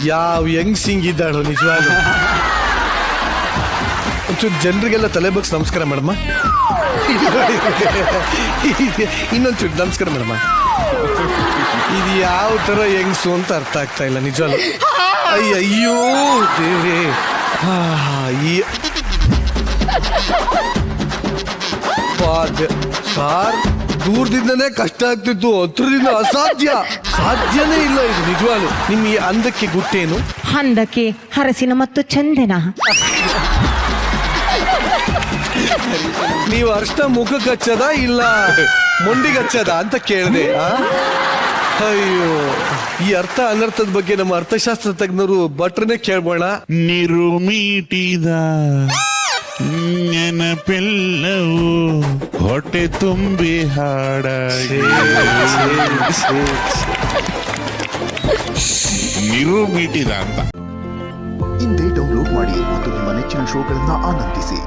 ಯಾವ ಹೆಂಗ್ ಸಿಂಗಿದ್ದಾಳು ನಿಜವಾಗ್ಲು. ಒಂಚೂರು ಜನರಿಗೆಲ್ಲ ತಲೆ ಬಗ್ಸ್ ನಮಸ್ಕಾರ ಮೇಡಮ್ಮ. ಇನ್ನೊಂಚೂರು ನಮಸ್ಕಾರ ಮೇಡಮ್ಮ. ಇದು ಯಾವ ತರ ಹೆಂಗ್ಸು ಅಂತ ಅರ್ಥ ಆಗ್ತಾ ಇಲ್ಲ ನಿಜವಾಗ್ಲು. ಅಯ್ಯೋ ದೇವ್ರೇ. ಸಾರ್ ದೂರದಿಂದನೇ ಕಷ್ಟ ಆಗ್ತಿತ್ತು, ಹತ್ರದಿಂದ ಸಾಧ್ಯನೇ ಇಲ್ಲ ಇದು ನಿಜವಾಗ್ಲು. ನಿಮ್ಮ ಈ ಅಂದಕ್ಕೆ ಗುಟ್ಟೇನು? ಅಂದಕ್ಕೆ ಹರಸಿನ ಮತ್ತು ಚಂದನ. ನೀವು ಅರ್ಷ್ಟ ಮುಖಕ್ಕೆ ಹಚ್ಚದ ಇಲ್ಲ ಮೊಂಡಿಗೆ ಹಚ್ಚದ ಅಂತ ಕೇಳಿದೆ. ಅಯ್ಯೋ, ಈ ಅರ್ಥ ಅನರ್ಥದ ಬಗ್ಗೆ ನಮ್ಮ ಅರ್ಥಶಾಸ್ತ್ರ ತಜ್ಞರು ಭಟ್ರನ್ನೇ ಕೇಳ್ಬೋಣ. ನಿರುಮೀಟಿದ ನೆನಪೆಲ್ಲವೂ ಹೊಟ್ಟೆ ತುಂಬಿ ಹಾಡಾಗಿ ನಿರುಮೀಟಿದ ಅಂತ. ಇಂದೇ ಡೌನ್ಲೋಡ್ ಮಾಡಿ ಮತ್ತು ನಿಮ್ಮ ನೆಚ್ಚಿನ ಶೋಗಳನ್ನ ಆನಂದಿಸಿ.